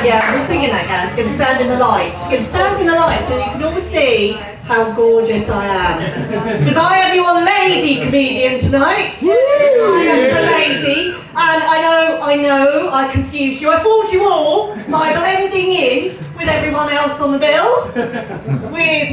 Yeah, I was thinking that, guys. Going to stand in the light. Going to stand in the light so you can all see how gorgeous I am. Because I am your lady comedian tonight. I am the lady. And I confused you. I fooled you all by blending in with everyone else on the bill.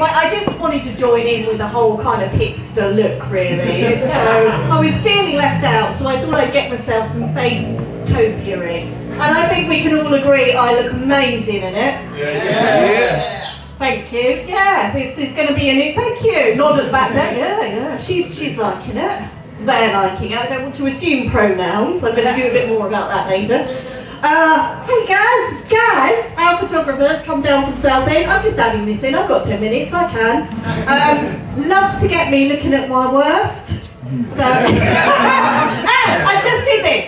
I just wanted to join in with the whole kind of hipster look, really. So I was feeling left out, so I thought I'd get myself some face topiary. And I think we can all agree I look amazing in it. Yes. Thank you. Yeah, this is going to be a new. Thank you. Nod at the back there. Yeah. She's liking it. They're liking it. I don't want to assume pronouns. I'm going to do a bit more about that later. Hey guys, our photographers come down from Southend. I'm just adding this in. I've got 10 minutes. I can. Loves to get me looking at my worst. So I just did this.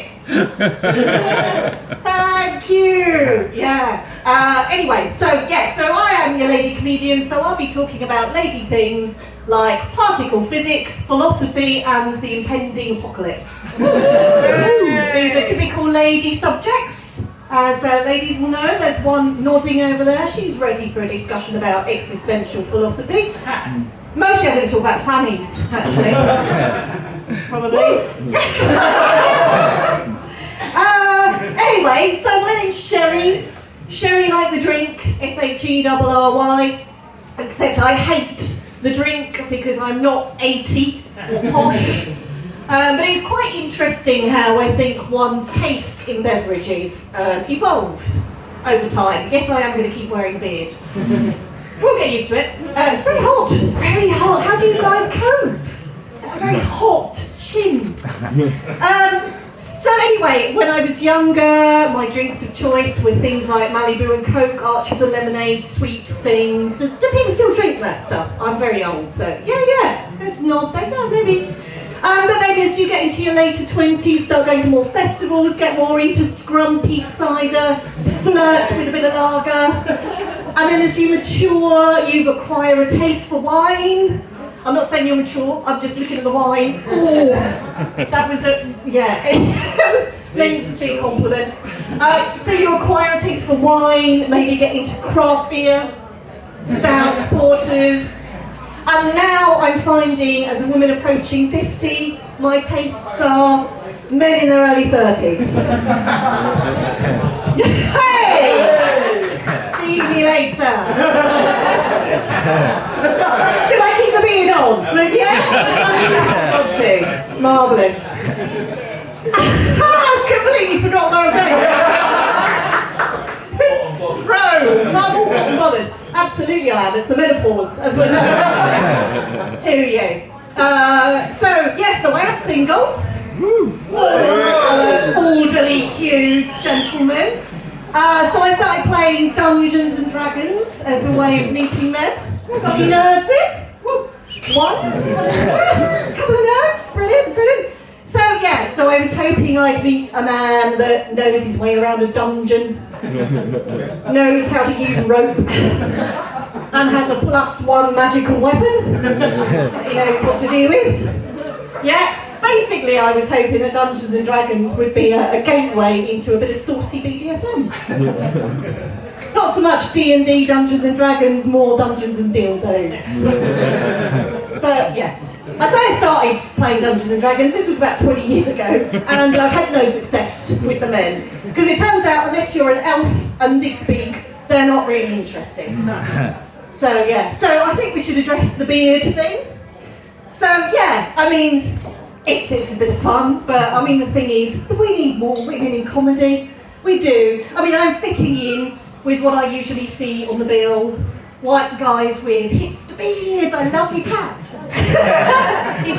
Thank you. Yeah. Anyway, so I am your lady comedian, so I'll be talking about lady things like particle physics, philosophy, and the impending apocalypse. These are typical lady subjects. As ladies will know, there's one nodding over there. She's ready for a discussion about existential philosophy. Mostly I'm going to talk about fannies, actually. Probably. Anyway, so my name's Sherry. Sherry like the drink, SHERRY, except I hate the drink because I'm not 80 or posh. But it's quite interesting how I think one's taste in beverages evolves over time. Yes, I am going to keep wearing a beard. We'll get used to it. It's very hot. It's very hot. How do you guys cope? A very hot shin. So anyway, when I was younger, my drinks of choice were things like Malibu and Coke, Archers and lemonade, sweet things. Do people still drink that stuff? I'm very old, so yeah. Let's nod there, yeah, maybe. But then as you get into your later 20s, start going to more festivals, get more into scrumpy cider, flirt with a bit of lager. And then as you mature, you acquire a taste for wine. I'm not saying you're mature, I'm just looking at the wine. Oh, that was that was meant to be a compliment. So you acquire a taste for wine, maybe get into craft beer, stouts, porters. And now I'm finding, as a woman approaching 50, my tastes are men in their early 30s. Hey! See me later. Should I keep the beard on? Yeah? I want to. Marvellous. I've completely forgotten where I'm going. Bro, not all hot and bothered. Absolutely I am. It's the menopause, as well as to you. So I am single. Orderly, cute gentlemen. So I started playing Dungeons and Dragons as a way of meeting men. Got any nerds in? One? A couple of nerds? Brilliant. So I was hoping I'd meet a man that knows his way around a dungeon, knows how to use rope, and has a +1 magical weapon that he knows what to do with. Yeah. Basically, I was hoping that Dungeons and Dragons would be a gateway into a bit of saucy BDSM. Not so much D&D, Dungeons and Dragons, more Dungeons and Dildos. But yeah, as I started playing Dungeons and Dragons, this was about 20 years ago, and I've had no success with the men. Because it turns out, unless you're an elf and this big, they're not really interested. So I think we should address the beard thing. So yeah, I mean, it's a bit of fun, but I mean the thing is, we need more women in comedy. We do. I mean, I'm fitting in with what I usually see on the bill. White guys with hipster beards. I love you, Pat. He's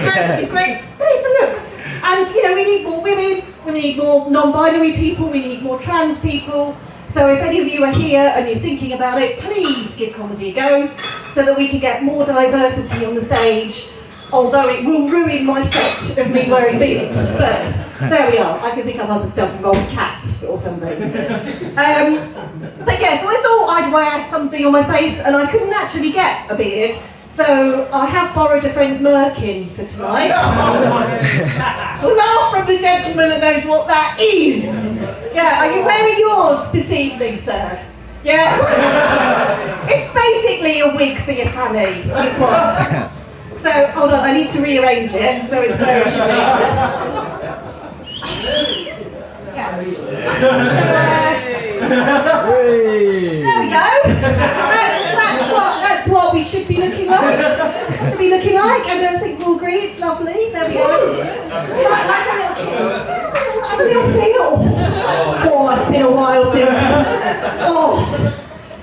great. But it's a look. And we need more women, we need more non-binary people, we need more trans people. So if any of you are here and you're thinking about it, please give comedy a go so that we can get more diversity on the stage. Although it will ruin my set of me wearing beards, but there we are. I can think of other stuff involving cats or something. But yeah, so I thought I'd wear something on my face, and I couldn't actually get a beard. So So I have borrowed a friend's merkin for tonight. Well, laugh from the gentleman that knows what that is. Yeah, are you wearing yours this evening, sir? Yeah? It's basically a wig for your fanny, this one. So, hold on, I need to rearrange it so it's where it should be. There we go. That's what we should be looking like. And I think we'll agree it's lovely. There we go. Like a little feel. Oh, it's been a while since. Oh,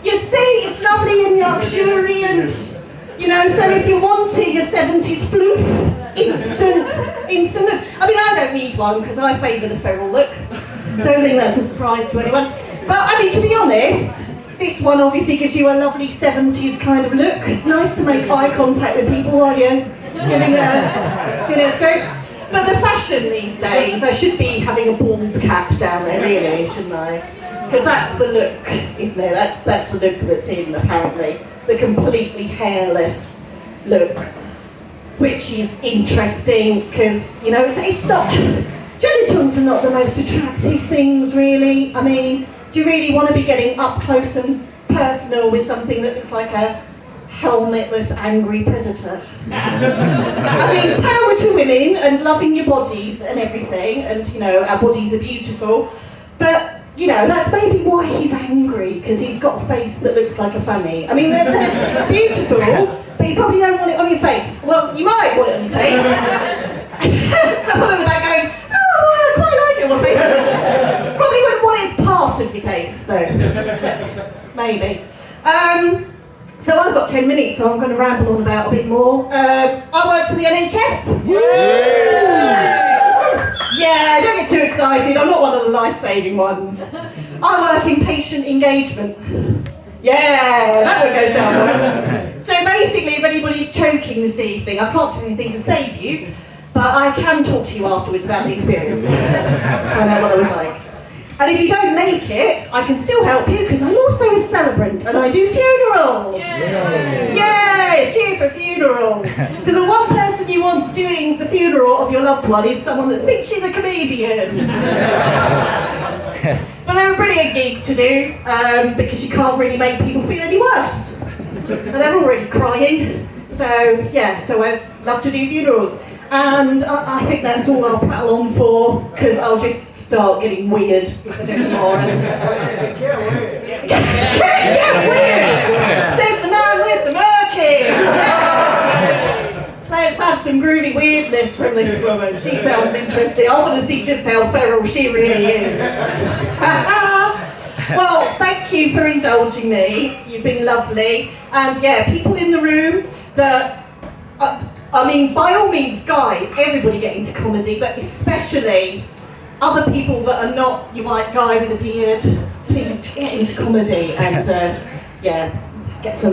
you see, it's lovely and luxuriant. You know, so if you're wanting a 70s floof, instant. I mean, I don't need one because I favour the feral look. Don't think that's a surprise to anyone. But I mean, to be honest, this one obviously gives you a lovely 70s kind of look. It's nice to make eye contact with people while you're getting it straight. But the fashion these days, I should be having a bald cap down there, really, shouldn't I? Because that's the look, isn't it? That's the look that's in, apparently. The completely hairless look, which is interesting because, you know, it's not. Genitals are not the most attractive things, really. I mean, do you really want to be getting up close and personal with something that looks like a helmetless, angry predator? I mean, power to women and loving your bodies and everything, and, you know, our bodies are beautiful, but, you know, that's maybe why he's angry, because he's got a face that looks like a fanny. I mean, they're beautiful, but you probably don't want it on your face. Well, you might want it on your face. Someone in the back going, oh, I quite like it on my face. Probably wouldn't want it as part of your face, though. Maybe. So I've got 10 minutes, so I'm going to ramble on about a bit more. I work for the NHS. Yeah, don't get too excited. I'm not one of the life-saving ones. I work in patient engagement. Yeah, that one goes down well. So basically, if anybody's choking this evening, I can't do anything to save you, but I can talk to you afterwards about the experience. I know what it was like. And if you don't make it, I can still help you because I'm also a celebrant and I do funerals. Yay! Cheer for funerals. Because the one person you want doing the funeral of your loved one is someone that thinks she's a comedian. But they're a brilliant gig to do because you can't really make people feel any worse. And they're already crying. So yeah, so I love to do funerals. And I think that's all I'll prattle on for because I'll just start getting weird if I do more. Get weird! Says the man with the merkin! Let's have some groovy weirdness from this woman. She sounds interesting. I want to see just how feral she really is. Well, thank you for indulging me. You've been lovely. And yeah, people in the room that... I mean, by all means, guys, everybody get into comedy, but especially other people that are not your white guy with a beard, please get into comedy and, yeah, get some